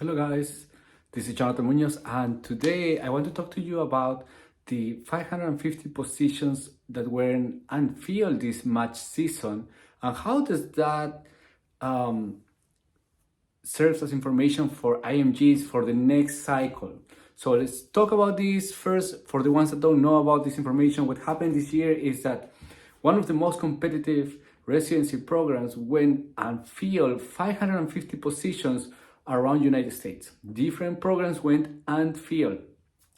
Hello guys, this is Jonathan Munoz, and today I want to talk to you about the 550 positions that were unfilled this match season, and how does that um, serves as information for IMGs for the next cycle. So let's talk about this first. For the ones that don't know about this information, what happened this year is that one of the most competitive residency programs went and filled 550 positions around United States. Different programs went unfilled.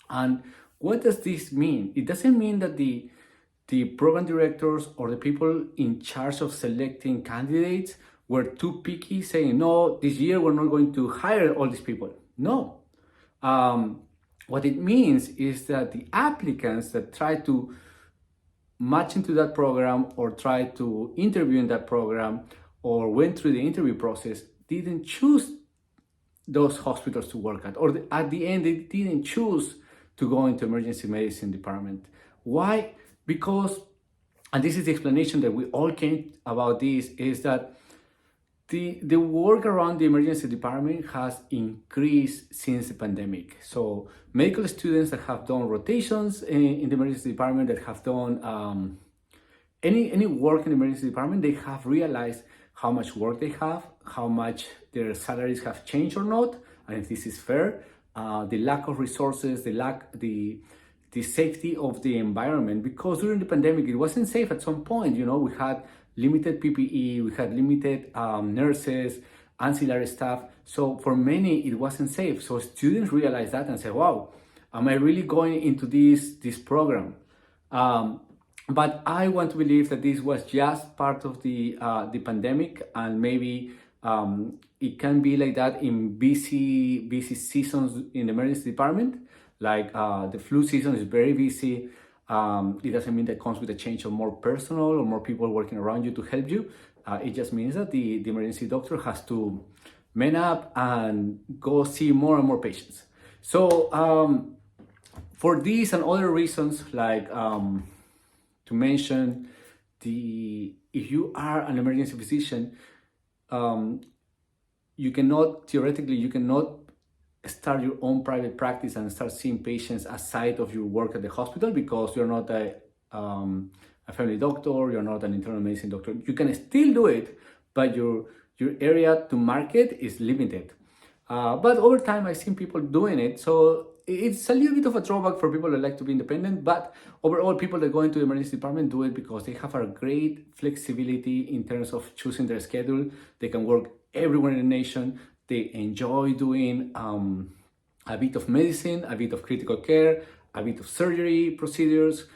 And what does this mean? It doesn't mean that the program directors or the people in charge of selecting candidates were too picky, saying, no, this year we're not going to hire all these people. No. What it means is that the applicants that try to match into that program or try to interview in that program or went through the interview process didn't choose those hospitals to work at, or at the end they didn't choose to go into emergency medicine department. Why? Because, and this is the explanation that we all came about this, is that the work around the emergency department has increased since the pandemic. So medical students that have done rotations in the emergency department, that have done any work in the emergency department, they have realized how much work they have, how much their salaries have changed or not, and if this is fair, the lack of resources, the safety of the environment, because during the pandemic it wasn't safe at some point. We had limited PPE, we had limited nurses, ancillary staff. So for many it wasn't safe. So students realized that and said, wow, am I really going into this program? But I want to believe that this was just part of the pandemic, and maybe it can be like that in busy seasons in the emergency department. Like the flu season is very busy. It doesn't mean that it comes with a change of more personnel or more people working around you to help you. It just means that the emergency doctor has to man up and go see more and more patients. So for these and other reasons, like to mention, if you are an emergency physician, you cannot start your own private practice and start seeing patients aside of your work at the hospital, because you're not a family doctor, you're not an internal medicine doctor. You can still do it, but your area to market is limited. But over time, I've seen people doing it. So it's a little bit of a drawback for people that like to be independent, but overall, people that go into the emergency department do it because they have a great flexibility in terms of choosing their schedule. They can work everywhere in the nation. They enjoy doing a bit of medicine, a bit of critical care, a bit of surgery procedures,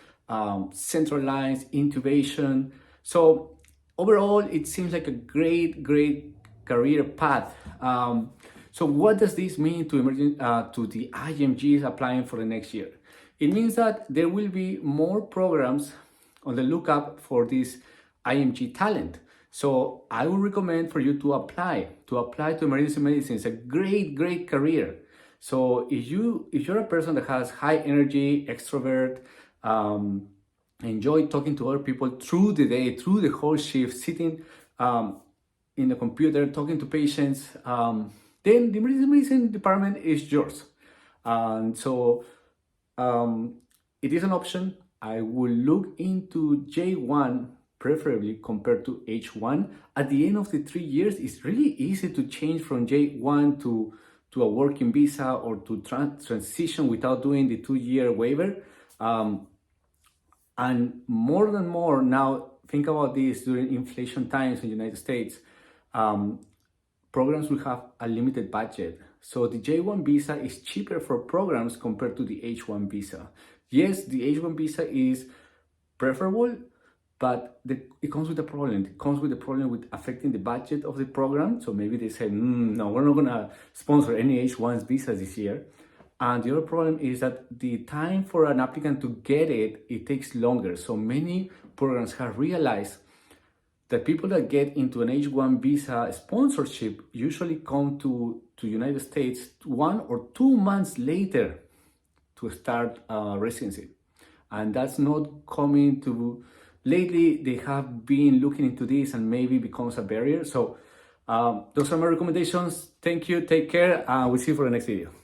central lines, intubation. So overall, it seems like a great career path. So what does this mean to the IMGs applying for the next year? It means that there will be more programs on the lookup for this IMG talent. So I would recommend for you to apply to emergency medicine. It's a great career. So if you're a person that has high energy, extrovert, enjoy talking to other people through the day, through the whole shift, sitting in the computer, talking to patients, then the emergency medicine department is yours. And so it is an option. I will look into J1 preferably compared to H1. At the end of the 3 years, it's really easy to change from J1 to a working visa, or to transition without doing the 2-year waiver. And more than more now, think about this during inflation times in the United States. Programs will have a limited budget. So the J1 visa is cheaper for programs compared to the H1 visa. Yes, the H1 visa is preferable, but it comes with a problem. It comes with a problem with affecting the budget of the program. So maybe they say, no, we're not gonna sponsor any H1 visas this year. And the other problem is that the time for an applicant to get it takes longer. So many programs have realized that people that get into an H1 visa sponsorship usually come to United States 1 or 2 months later to start residency. And that's not coming to, lately they have been looking into this and maybe becomes a barrier. So Those are my recommendations. Thank you. Take care. We'll see you for the next video.